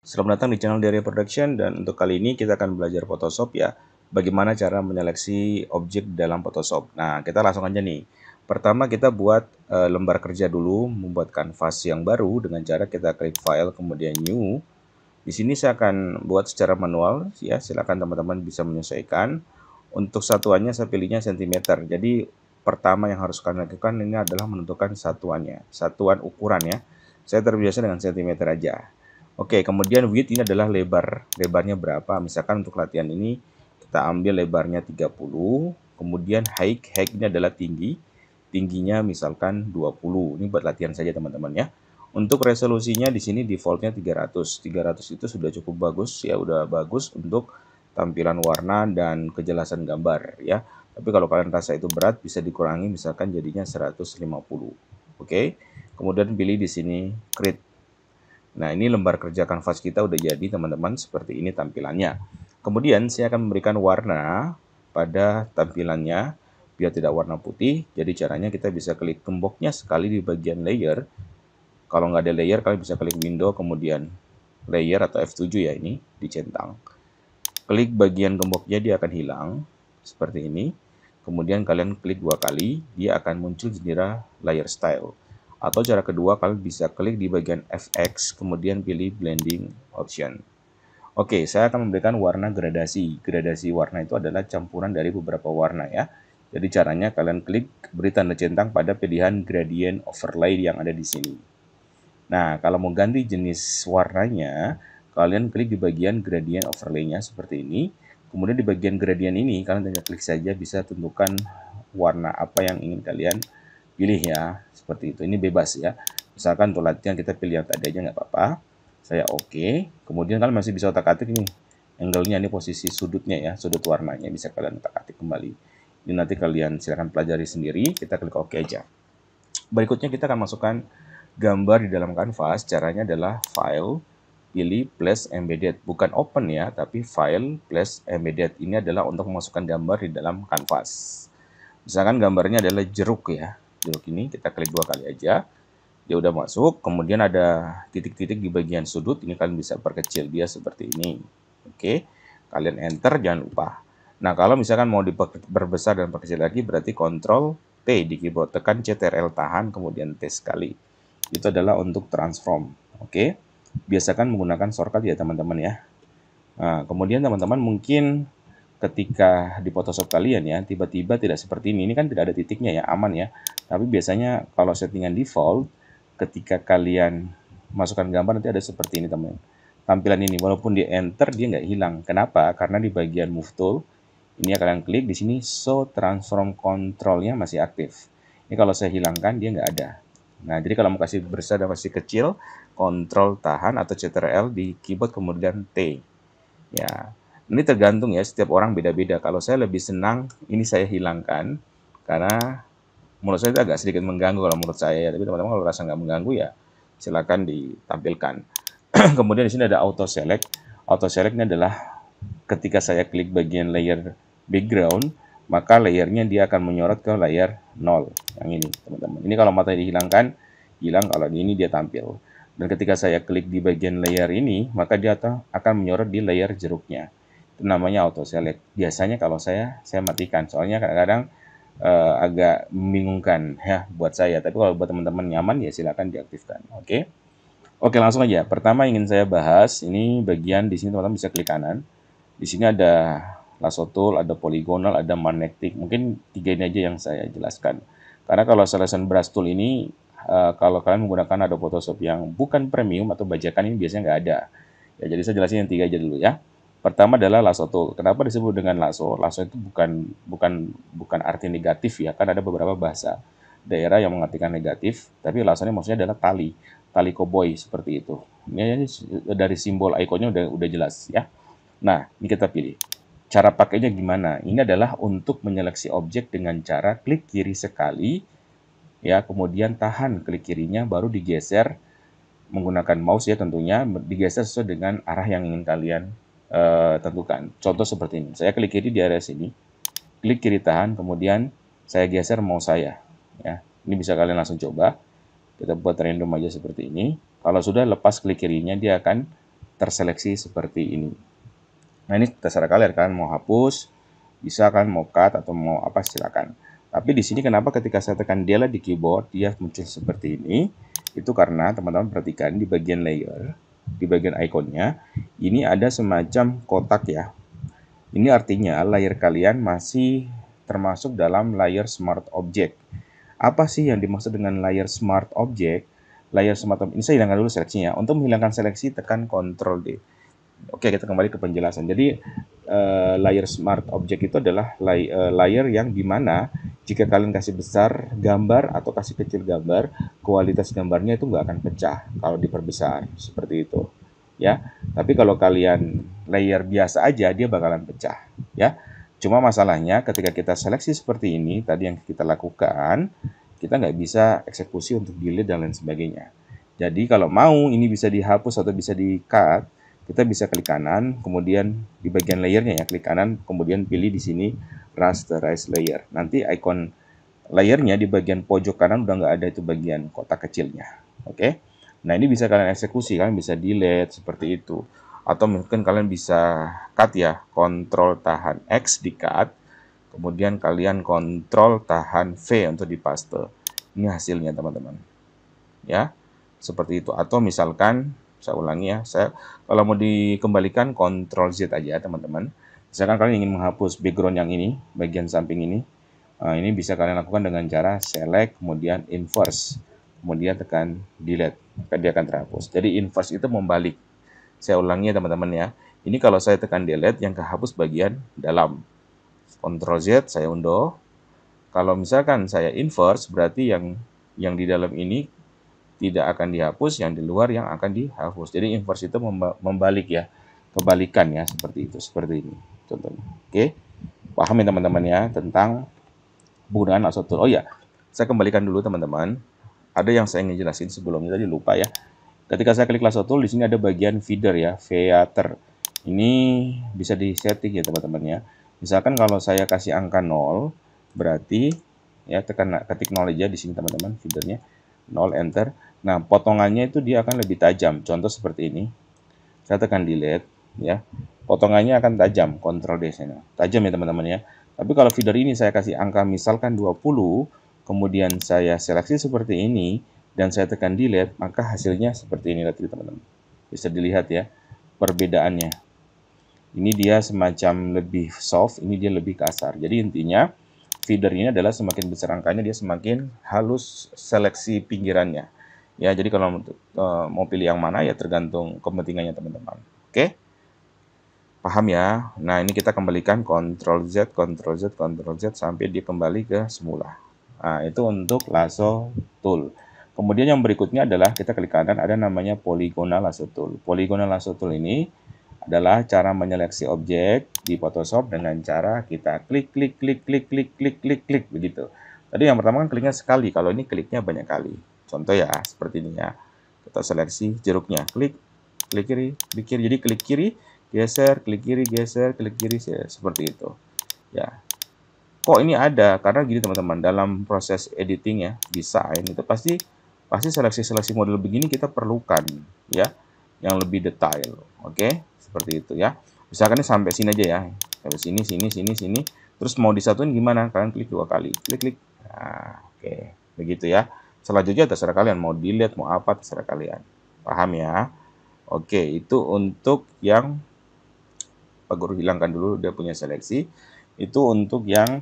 Selamat datang di channel Diary Production, dan untuk kali ini kita akan belajar Photoshop ya. Bagaimana cara menyeleksi objek dalam Photoshop. Nah, kita langsung aja nih. Pertama kita buat lembar kerja dulu, membuat kanvas yang baru dengan cara kita klik file kemudian new. Di sini saya akan buat secara manual ya. Silakan teman-teman bisa menyesuaikan. Untuk satuannya saya pilihnya cm. Jadi pertama yang harus kalian lakukan ini adalah menentukan satuannya, satuan ukuran ya. Saya terbiasa dengan cm aja. Oke, kemudian width ini adalah lebarnya berapa. Misalkan untuk latihan ini kita ambil lebarnya 30, kemudian height ini adalah tingginya misalkan 20. Ini buat latihan saja teman-teman ya. Untuk resolusinya di sini defaultnya 300. 300 itu sudah cukup bagus ya, udah bagus untuk tampilan warna dan kejelasan gambar ya. Tapi kalau kalian rasa itu berat bisa dikurangi, misalkan jadinya 150. Oke. Kemudian pilih di sini create. Nah, ini lembar kerja kanvas kita udah jadi teman-teman, seperti ini tampilannya. Kemudian saya akan memberikan warna pada tampilannya biar tidak warna putih. Jadi caranya kita bisa klik gemboknya sekali di bagian layer. Kalau nggak ada layer, kalian bisa klik window kemudian layer atau F7 ya, ini dicentang. Klik bagian gemboknya, dia akan hilang seperti ini. Kemudian kalian klik 2 kali, dia akan muncul jendela layer style. Atau cara kedua, kalian bisa klik di bagian FX, kemudian pilih blending option. Oke, saya akan memberikan warna gradasi. Gradasi warna itu adalah campuran dari beberapa warna ya. Jadi caranya kalian klik beri tanda centang pada pilihan gradient overlay yang ada di sini. Nah, kalau mau ganti jenis warnanya, kalian klik di bagian gradient overlay-nya seperti ini. Kemudian di bagian gradient ini, kalian tinggal klik saja, bisa tentukan warna apa yang ingin kalian pilih ya, seperti itu. Ini bebas ya. Misalkan untuk latihan kita pilih yang tadi aja nggak apa-apa. Saya oke. Kemudian kalian masih bisa otak-atik nih, angle-nya, ini posisi sudutnya ya, sudut warnanya bisa kalian otak-atik kembali. Ini nanti kalian silakan pelajari sendiri. Kita klik oke aja. Berikutnya kita akan masukkan gambar di dalam kanvas. Caranya adalah file, pilih plus embedded, bukan open ya, tapi file plus embedded. Ini adalah untuk memasukkan gambar di dalam kanvas. Misalkan gambarnya adalah jeruk ya, jeruk ini kita klik 2 kali aja, dia udah masuk. Kemudian ada titik-titik di bagian sudut, ini kalian bisa perkecil dia seperti ini. Oke, kalian enter, jangan lupa. Nah, kalau misalkan mau diperbesar dan perkecil lagi, berarti Ctrl T di keyboard, tekan Ctrl tahan, kemudian T sekali. Itu adalah untuk transform. Oke, biasakan menggunakan shortcut ya teman-teman ya. Nah, kemudian teman-teman mungkin ketika di Photoshop kalian ya, tiba-tiba tidak seperti ini kan tidak ada titiknya ya, aman ya. Tapi biasanya kalau settingan default, ketika kalian masukkan gambar nanti ada seperti ini teman. Tampilan ini, walaupun di enter dia nggak hilang. Kenapa? Karena di bagian move tool, ini kalian klik di sini show transform control-nya masih aktif. Ini kalau saya hilangkan dia nggak ada. Nah, jadi kalau mau kasih besar dan masih kecil, Ctrl tahan atau Ctrl di keyboard kemudian T. Ya, ini tergantung ya, setiap orang beda-beda. Kalau saya lebih senang ini saya hilangkan, karena menurut saya itu agak sedikit mengganggu kalau menurut saya. Tapi teman-teman kalau rasa nggak mengganggu ya silakan ditampilkan. Kemudian di sini ada auto select. Auto select ini adalah ketika saya klik bagian layer background, maka layernya dia akan menyorot ke layer 0. Yang ini teman-teman. Ini kalau mata dihilangkan, hilang. Kalau di ini dia tampil. Dan ketika saya klik di bagian layer ini, maka dia akan menyorot di layer jeruknya. Itu namanya auto select. Biasanya kalau saya matikan, soalnya kadang-kadang agak membingungkan ya buat saya. Tapi kalau buat teman-teman nyaman ya silakan diaktifkan. Oke. Oke, langsung aja. Pertama ingin saya bahas ini bagian di sini teman-teman bisa klik kanan. Di sini ada lasso tool, ada polygonal, ada magnetic. Mungkin 3 ini aja yang saya jelaskan. Karena kalau selection brush tool ini kalau kalian menggunakan Adobe Photoshop yang bukan premium atau bajakan, ini biasanya nggak ada. Ya, jadi saya jelasin yang 3 aja dulu ya. Pertama adalah lasso tool. Kenapa disebut dengan lasso? Lasso itu bukan arti negatif ya, kan ada beberapa bahasa daerah yang mengartikan negatif, tapi lassonya maksudnya adalah tali koboi seperti itu. Ini dari simbol ikonnya udah jelas ya. Nah, ini kita pilih. Cara pakainya gimana? Ini adalah untuk menyeleksi objek dengan cara klik kiri sekali, ya, kemudian tahan klik kirinya, baru digeser menggunakan mouse ya tentunya, digeser sesuai dengan arah yang ingin kalian tentukan. Contoh seperti ini, saya klik kiri di area sini, klik kiri tahan, kemudian saya geser mouse saya. Ya, ini bisa kalian langsung coba. Kita buat random aja seperti ini. Kalau sudah lepas klik kirinya, dia akan terseleksi seperti ini. Nah, ini terserah kalian kan mau hapus, bisa kan mau cut atau mau apa silakan. Tapi di sini kenapa ketika saya tekan delete di keyboard dia muncul seperti ini? Itu karena teman-teman perhatikan di bagian layer, di bagian ikonnya, ini ada semacam kotak ya. Ini artinya layer kalian masih termasuk dalam layer Smart Object. Apa sih yang dimaksud dengan layer Smart Object? Layer Smart Object ini saya hilangkan dulu seleksinya. Untuk menghilangkan seleksi tekan Ctrl D. Oke, kita kembali ke penjelasan. Jadi layer Smart Object itu adalah layer yang dimana jika kalian kasih besar gambar atau kasih kecil gambar, kualitas gambarnya itu nggak akan pecah kalau diperbesar seperti itu, ya. Tapi kalau kalian layer biasa aja, dia bakalan pecah, ya. Cuma masalahnya ketika kita seleksi seperti ini, tadi yang kita lakukan, kita nggak bisa eksekusi untuk delete dan lain sebagainya. Jadi kalau mau ini bisa dihapus atau bisa di-cut, kita bisa klik kanan, kemudian di bagian layernya ya, klik kanan, kemudian pilih di sini rasterize layer. Nanti icon layernya di bagian pojok kanan udah nggak ada itu bagian kotak kecilnya. Oke. Nah, ini bisa kalian eksekusi, kalian bisa delete seperti itu. Atau mungkin kalian bisa cut ya, Ctrl tahan X di cut, kemudian kalian Ctrl tahan V untuk dipaste. Ini hasilnya teman-teman. Ya, seperti itu. Atau misalkan saya ulangi ya, saya kalau mau dikembalikan Ctrl Z aja teman-teman. Misalkan kalian ingin menghapus background yang ini, bagian samping ini, ini bisa kalian lakukan dengan cara select, kemudian inverse, kemudian tekan delete, maka dia akan terhapus. Jadi inverse itu membalik. Saya ulangi ya teman-teman ya. Ini kalau saya tekan delete, yang kehapus bagian dalam. Ctrl Z, saya undo. Kalau misalkan saya inverse, berarti yang di dalam ini tidak akan dihapus, yang di luar yang akan dihapus. Jadi inverse itu membalik ya, kebalikan ya, seperti itu, seperti ini contohnya. Oke, paham ya teman-teman ya tentang penggunaan lasso tool. Oh ya, saya kembalikan dulu teman-teman. Ada yang saya ingin jelasin sebelumnya tadi lupa ya. Ketika saya klik lasso tool, di sini ada bagian feeder ya, feather. Ini bisa disetting ya teman-teman ya. Misalkan kalau saya kasih angka 0, berarti ya tekan ketik 0 aja di sini teman-teman, feedernya 0 enter. Nah, potongannya itu dia akan lebih tajam. Contoh seperti ini. Saya tekan delete ya. Potongannya akan tajam, Ctrl D sana. Tajam ya teman-teman ya. Tapi kalau feeder ini saya kasih angka misalkan 20, kemudian saya seleksi seperti ini dan saya tekan delete, maka hasilnya seperti ini teman-teman. Bisa dilihat ya perbedaannya. Ini dia semacam lebih soft, ini dia lebih kasar. Jadi intinya feeder ini adalah semakin besar angkanya dia semakin halus seleksi pinggirannya. Ya, jadi kalau mau pilih yang mana ya tergantung kepentingannya teman-teman. Oke? Paham ya? Nah, ini kita kembalikan Ctrl Z, Ctrl Z, Ctrl Z sampai dia kembali ke semula. Nah, itu untuk lasso tool. Kemudian yang berikutnya adalah kita klik kanan ada namanya polygonal lasso tool. Polygonal lasso tool ini adalah cara menyeleksi objek di Photoshop dengan cara kita klik klik klik klik klik klik klik klik begitu. Tadi yang pertama kan kliknya sekali, kalau ini kliknya banyak kali. Contoh ya, seperti ini ya. Kita seleksi jeruknya, klik kiri, klik kiri. Jadi klik kiri, geser, klik kiri, geser, klik kiri, seperti itu. Ya. Kok ini ada? Karena gini teman-teman, dalam proses editing ya, desain itu pasti seleksi-seleksi model begini kita perlukan ya, yang lebih detail. Oke, seperti itu ya. Misalkan ini sampai sini aja ya. Sampai sini, sini, sini, sini. Terus mau disatuin gimana? Kalian klik 2 kali. Klik, klik. Nah, oke. Begitu ya. Selanjutnya terserah kalian mau delete, mau apa terserah kalian. Paham ya? Oke, itu untuk yang Pak Guru hilangkan dulu dia punya seleksi. Itu untuk yang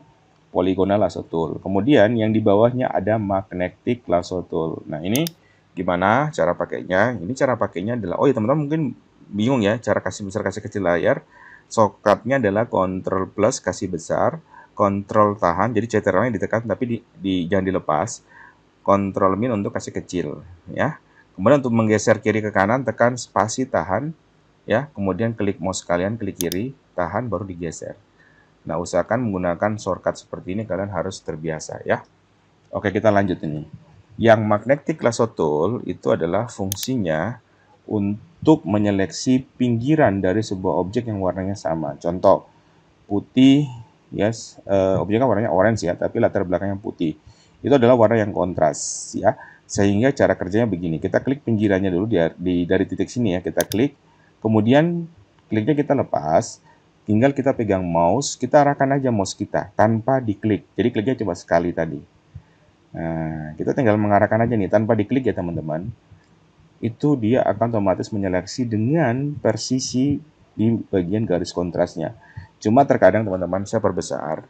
polygonal lasso tool. Kemudian yang di bawahnya ada magnetic lasso tool. Nah, ini gimana cara pakainya? Ini cara pakainya adalah, oh ya teman-teman mungkin bingung ya cara kasih besar kasih kecil layar. Shortcutnya adalah Ctrl plus kasih besar, Ctrl tahan, jadi CTRL-nya ditekan tapi jangan dilepas. Ctrl min untuk kasih kecil ya. Kemudian untuk menggeser kiri ke kanan tekan spasi tahan ya, kemudian klik mouse kalian klik kiri, tahan baru digeser. Nah, usahakan menggunakan shortcut seperti ini, kalian harus terbiasa ya. Oke, kita lanjut ini. Yang magnetic lasso tool itu adalah fungsinya untuk menyeleksi pinggiran dari sebuah objek yang warnanya sama. Contoh, putih, yes, objeknya warnanya orange ya, tapi latar belakangnya putih. Itu adalah warna yang kontras ya. Sehingga cara kerjanya begini, kita klik pinggirannya dulu dari titik sini ya, kita klik. Kemudian kliknya kita lepas, tinggal kita pegang mouse, kita arahkan aja mouse kita tanpa diklik. Jadi kliknya cuma sekali tadi. Nah, kita tinggal mengarahkan aja nih tanpa diklik ya teman-teman. Itu dia akan otomatis menyeleksi dengan persisi di bagian garis kontrasnya. Cuma terkadang teman-teman saya perbesar.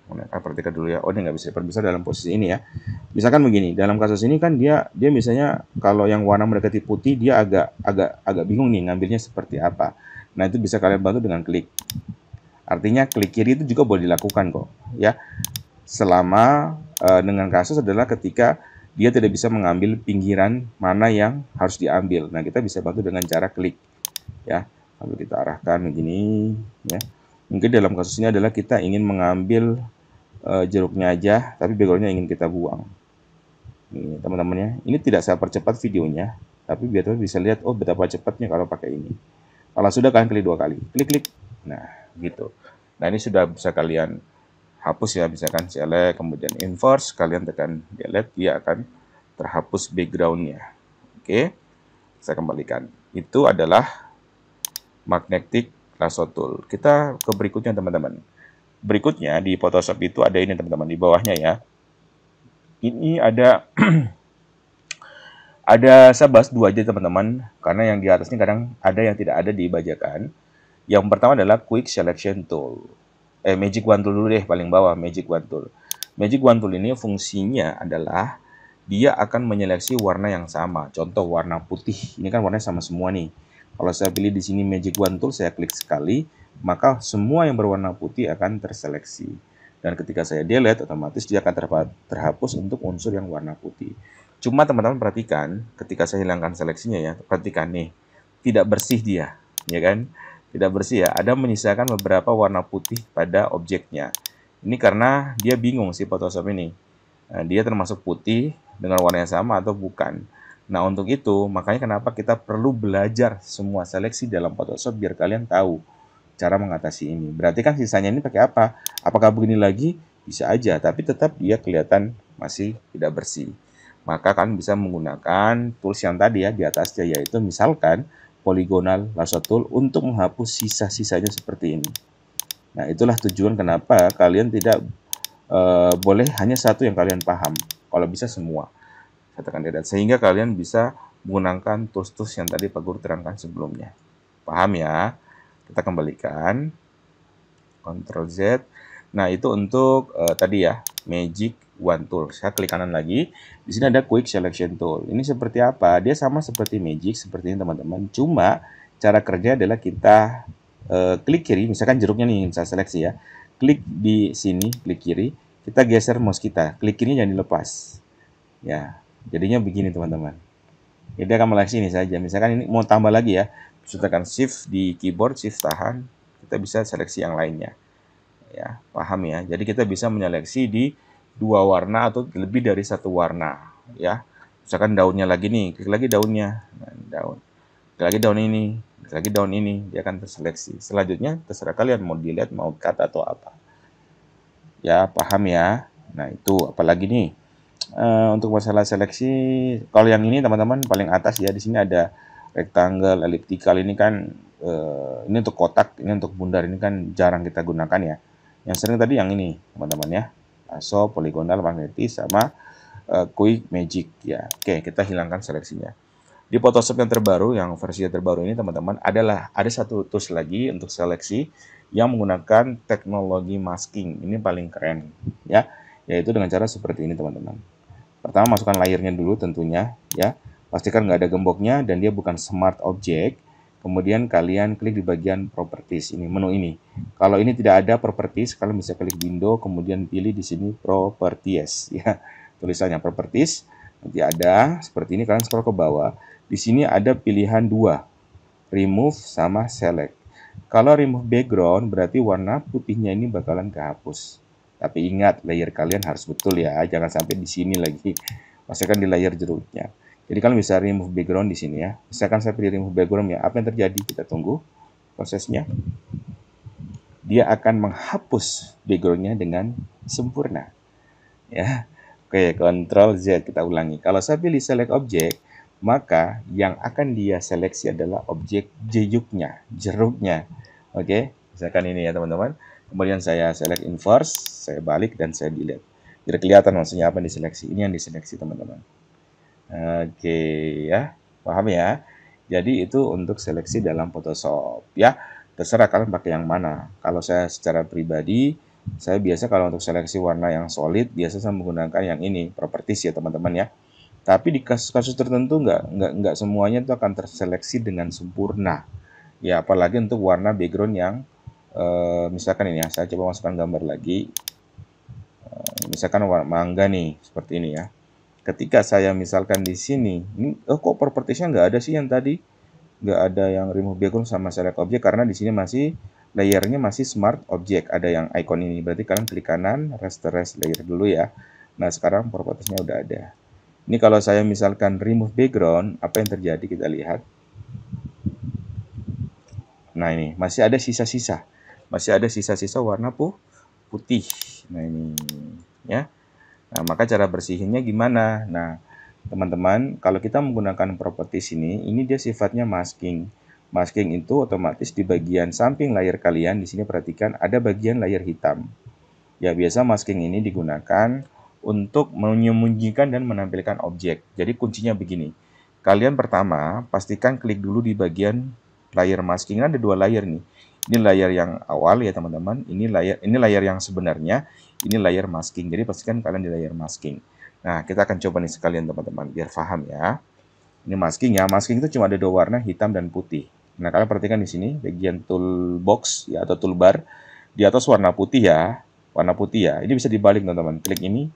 Perhatikan dulu ya. Oh, dia nggak bisa perbesar dalam posisi ini ya. Misalkan begini, dalam kasus ini kan dia misalnya kalau yang warna mendekati putih dia agak bingung nih ngambilnya seperti apa. Nah, itu bisa kalian bantu dengan klik. Artinya klik kiri itu juga boleh dilakukan kok, ya. Selama dengan kasus adalah ketika dia tidak bisa mengambil pinggiran mana yang harus diambil. Nah, kita bisa bantu dengan cara klik, ya. Lalu kita arahkan begini, ya. Mungkin dalam kasus ini adalah kita ingin mengambil jeruknya aja, tapi backgroundnya ingin kita buang. Ini teman-teman ya, ini tidak saya percepat videonya, tapi biar teman bisa lihat oh betapa cepatnya kalau pakai ini. Kalau sudah kalian klik 2 kali, klik. Nah, gitu. Nah, ini sudah bisa kalian hapus ya, misalkan select, kemudian inverse, kalian tekan delete, dia akan terhapus backgroundnya. Oke, saya kembalikan. Itu adalah magnetic lasso tool. Kita ke berikutnya teman-teman. Berikutnya di Photoshop itu ada ini teman-teman, di bawahnya ya. Ini ada saya bahas 2 aja teman-teman, karena yang di atas ini kadang ada yang tidak ada dibajakan. Yang pertama adalah Quick Selection Tool. Magic Wand Tool dulu deh, paling bawah, Magic Wand Tool. Magic Wand Tool ini fungsinya adalah dia akan menyeleksi warna yang sama. Contoh warna putih, ini kan warnanya sama semua nih. Kalau saya pilih di sini Magic Wand Tool, saya klik sekali, maka semua yang berwarna putih akan terseleksi. Dan ketika saya delete, otomatis dia akan terhapus untuk unsur yang warna putih. Cuma teman-teman perhatikan, ketika saya hilangkan seleksinya ya, perhatikan nih, tidak bersih dia, ya kan? Tidak bersih ya, ada menyisakan beberapa warna putih pada objeknya. Ini karena dia bingung si Photoshop ini. Nah, dia termasuk putih dengan warna yang sama atau bukan. Nah, untuk itu, makanya kenapa kita perlu belajar semua seleksi dalam Photoshop biar kalian tahu cara mengatasi ini. Berarti kan sisanya ini pakai apa? Apakah begini lagi? Bisa aja, tapi tetap dia kelihatan masih tidak bersih. Maka kalian bisa menggunakan tools yang tadi ya di atasnya, yaitu misalkan polygonal lasso tool untuk menghapus sisa-sisanya seperti ini. Nah, itulah tujuan kenapa kalian tidak boleh hanya satu yang kalian paham. Kalau bisa semua. Katakan tidak. Sehingga kalian bisa menggunakan tools-tools yang tadi Pak Guru terangkan sebelumnya. Paham ya? Kita kembalikan, Ctrl Z. Nah, itu untuk tadi ya, Magic Wand Tool. Saya klik kanan lagi. Di sini ada Quick Selection Tool. Ini seperti apa? Dia sama seperti Magic, seperti ini teman-teman. Cuma cara kerja adalah kita klik kiri. Misalkan jeruknya nih, saya seleksi ya. Klik di sini, klik kiri. Kita geser mouse kita. Klik kirinya jangan dilepas. Ya, jadinya begini teman-teman. Jadi akan meleksi ini saja. Misalkan ini mau tambah lagi ya. Bisa tekan Shift di keyboard, Shift tahan, kita bisa seleksi yang lainnya. Ya, paham ya. Jadi kita bisa menyeleksi di 2 warna atau lebih dari 1 warna, ya. Misalkan daunnya lagi nih, klik lagi daunnya. Nah, daun. Klik lagi daun ini, klik lagi daun ini, dia akan terseleksi. Selanjutnya terserah kalian mau dilihat, mau cut atau apa. Ya, paham ya. Nah, itu apalagi nih. Untuk masalah seleksi, kalau yang ini teman-teman paling atas ya, di sini ada rectangle, elliptical, ini kan ini untuk kotak, ini untuk bundar, ini kan jarang kita gunakan ya. Yang sering tadi yang ini teman-teman ya, lasso, polygonal, magnetis, sama quick magic ya. Oke, kita hilangkan seleksinya. Di Photoshop yang terbaru, yang versi terbaru ini teman-teman, ada satu tools lagi untuk seleksi yang menggunakan teknologi masking. Ini paling keren ya, yaitu dengan cara seperti ini teman-teman. Pertama masukkan layernya dulu tentunya ya. Pastikan nggak ada gemboknya dan dia bukan smart object. Kemudian kalian klik di bagian properties ini, menu ini. Kalau ini tidak ada properties, kalian bisa klik window, kemudian pilih di sini properties ya. Tulisannya properties, nanti ada seperti ini, kalian scroll ke bawah. Di sini ada pilihan 2, remove sama select. Kalau remove background berarti warna putihnya ini bakalan kehapus. Tapi ingat, layer kalian harus betul ya, jangan sampai di sini lagi. Pastikan di layer jeruknya. Jadi kalian bisa remove background di sini ya. Misalkan saya pilih remove background ya, apa yang terjadi? Kita tunggu prosesnya. Dia akan menghapus backgroundnya dengan sempurna. Ya, oke, Ctrl Z kita ulangi. Kalau saya pilih select object, maka yang akan dia seleksi adalah objek jeruknya. Oke, misalkan ini ya teman-teman. Kemudian saya select inverse, saya balik dan saya delete. Jadi kelihatan maksudnya apa yang diseleksi. Ini yang diseleksi teman-teman. Oke ya, paham ya? Jadi itu untuk seleksi dalam Photoshop ya. Terserah kalian pakai yang mana. Kalau saya secara pribadi, saya biasa kalau untuk seleksi warna yang solid, biasa saya menggunakan yang ini, properties ya teman-teman ya. Tapi di kasus-kasus tertentu nggak semuanya itu akan terseleksi dengan sempurna. Ya, apalagi untuk warna background yang misalkan ini ya, saya coba masukkan gambar lagi. Misalkan warna mangga nih, seperti ini ya. Ketika saya misalkan di sini, ini kok propertiesnya nggak ada sih yang tadi? Nggak ada yang remove background sama select object karena di sini masih layernya masih smart object. Ada yang icon ini, berarti kalian klik kanan, rasterize layer dulu ya. Nah, sekarang propertiesnya udah ada. Ini kalau saya misalkan remove background, apa yang terjadi kita lihat. Nah ini masih ada sisa-sisa, warna putih. Nah ini ya. Nah maka cara bersihinnya gimana? Nah teman-teman, kalau kita menggunakan properties ini dia sifatnya masking. Masking itu otomatis di bagian samping layar kalian, di sini perhatikan ada bagian layar hitam. Ya biasa masking ini digunakan untuk menyembunyikan dan menampilkan objek. Jadi kuncinya begini. Kalian pertama pastikan klik dulu di bagian layer masking. Ada dua layer nih. Ini layer yang awal ya teman-teman. Ini layar yang sebenarnya. Ini layer masking. Jadi pastikan kalian di layer masking. Nah kita akan coba nih sekalian teman-teman biar paham ya. Ini masking ya. Masking itu cuma ada dua warna, hitam dan putih. Nah kalian perhatikan di sini bagian toolbox ya atau toolbar di atas warna putih ya. Warna putih ya. Ini bisa dibalik teman-teman. Klik ini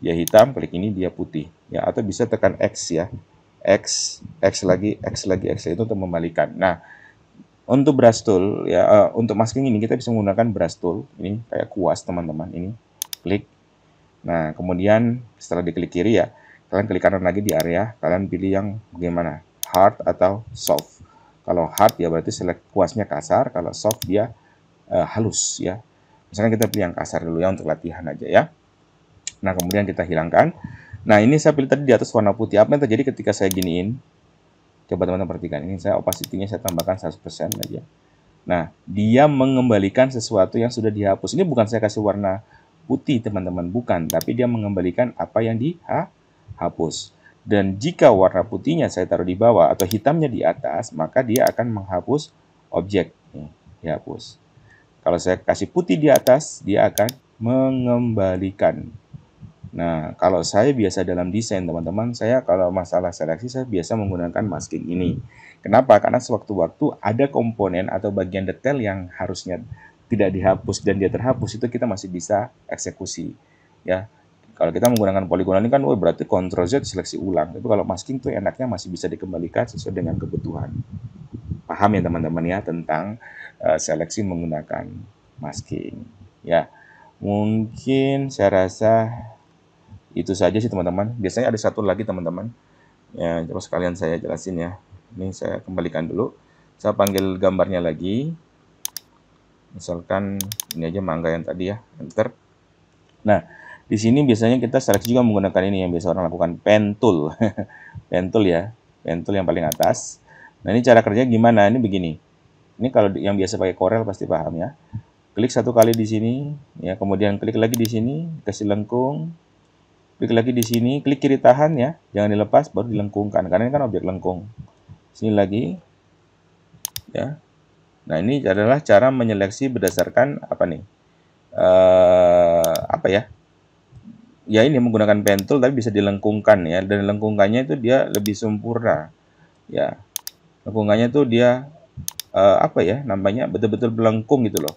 dia hitam, klik ini dia putih ya, atau bisa tekan X ya. X lagi itu untuk membalikan. Nah, untuk brush tool ya, untuk masking ini kita bisa menggunakan brush tool. Ini kayak kuas teman-teman, ini klik. Nah, kemudian setelah diklik kiri ya, kalian klik kanan lagi di area, kalian pilih yang bagaimana, hard atau soft. Kalau hard ya berarti select kuasnya kasar, kalau soft dia halus ya. Misalnya kita pilih yang kasar dulu ya untuk latihan aja ya. Nah, kemudian kita hilangkan. Nah, ini saya pilih tadi di atas warna putih. Apa yang terjadi ketika saya giniin? Coba teman-teman perhatikan. Ini saya opacity-nya saya tambahkan 100% aja. Nah, dia mengembalikan sesuatu yang sudah dihapus. Ini bukan saya kasih warna putih, teman-teman. Bukan. Tapi dia mengembalikan apa yang dihapus. Dan jika warna putihnya saya taruh di bawah atau hitamnya di atas, maka dia akan menghapus objek. Nih, dihapus. Kalau saya kasih putih di atas, dia akan mengembalikan. Nah, kalau saya biasa dalam desain, teman-teman, saya kalau masalah seleksi, saya biasa menggunakan masking ini. Kenapa? Karena sewaktu-waktu ada komponen atau bagian detail yang harusnya tidak dihapus dan dia terhapus, itu kita masih bisa eksekusi. Ya, kalau kita menggunakan poligon ini kan, berarti Ctrl Z seleksi ulang. Tapi kalau masking tuh enaknya masih bisa dikembalikan sesuai dengan kebutuhan. Paham ya teman-teman ya tentang seleksi menggunakan masking. Ya, mungkin saya rasa itu saja sih teman-teman. Biasanya ada satu lagi teman-teman. Ya, terus sekalian saya jelasin ya. Ini saya kembalikan dulu. Saya panggil gambarnya lagi. Misalkan ini aja mangga yang tadi ya, enter. Nah, di sini biasanya kita seleksi juga menggunakan ini yang biasa orang lakukan, pen tool. Pen tool ya, pen tool yang paling atas. Nah, ini cara kerja gimana? Ini begini. Ini kalau yang biasa pakai Corel pasti paham ya. Klik satu kali di sini, ya, kemudian klik lagi di sini, kasih lengkung. Klik lagi di sini, klik kiri tahan ya, jangan dilepas, baru dilengkungkan karena ini kan objek lengkung. Sini lagi, ya. Nah ini adalah cara menyeleksi berdasarkan apa nih? Apa ya? Ya ini menggunakan pen tool tapi bisa dilengkungkan ya, dan lengkungkannya itu dia lebih sempurna, ya. Lengkungannya itu dia apa ya? Namanya betul-betul belengkung gitu loh.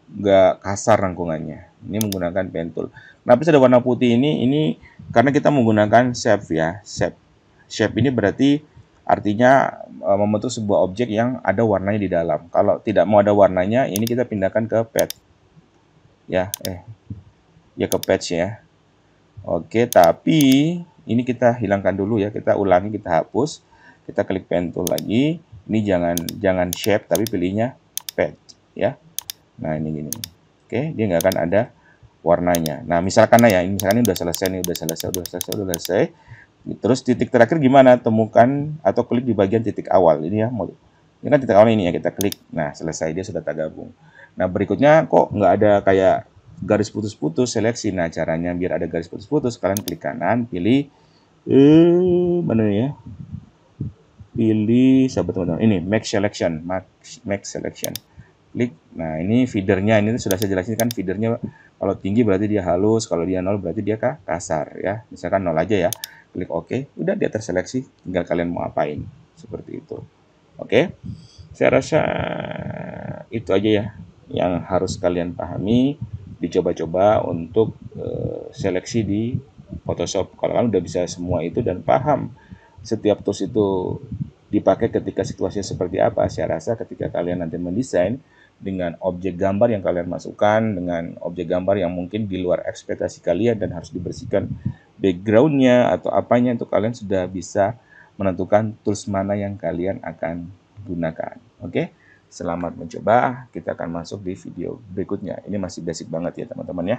Nggak kasar lengkungannya. Ini menggunakan pen tool. Kenapa ada warna putih ini karena kita menggunakan shape ya. Shape ini berarti artinya membentuk sebuah objek yang ada warnanya di dalam. Kalau tidak mau ada warnanya, ini kita pindahkan ke pad. Ya, ya ke patch ya. Oke, tapi ini kita hilangkan dulu ya. Kita ulangi, kita hapus. Kita klik pen tool lagi. Ini jangan shape tapi pilihnya pad ya. Nah ini gini, oke, dia nggak akan ada warnanya. Nah misalkan ya, misalkan ini udah selesai nih, udah selesai. Terus titik terakhir gimana? Temukan atau klik di bagian titik awal. Ini ya, ini kan titik awal ini ya, kita klik. Nah, selesai, dia sudah tergabung. Nah, berikutnya kok nggak ada kayak garis putus-putus seleksi. Nah, caranya biar ada garis putus-putus, kalian klik kanan, pilih mana ya? Pilih sahabat teman-teman. Ini make selection, make selection. Klik. Nah, ini feedernya, ini sudah saya jelasin kan, feedernya kalau tinggi berarti dia halus, kalau dia 0 berarti dia kasar ya. Misalkan 0 aja ya. Klik OK, udah dia terseleksi, tinggal kalian mau apain. Seperti itu. Oke. Saya rasa itu aja ya yang harus kalian pahami, dicoba-coba untuk seleksi di Photoshop. Kalau kalian udah bisa semua itu dan paham setiap tools itu dipakai ketika situasinya seperti apa, saya rasa ketika kalian nanti mendesain dengan objek gambar yang kalian masukkan, dengan objek gambar yang mungkin di luar ekspektasi kalian dan harus dibersihkan backgroundnya atau apanya, itu kalian sudah bisa menentukan tools mana yang kalian akan gunakan. Oke, selamat mencoba. Kita akan masuk di video berikutnya. Ini masih basic banget ya teman-teman ya.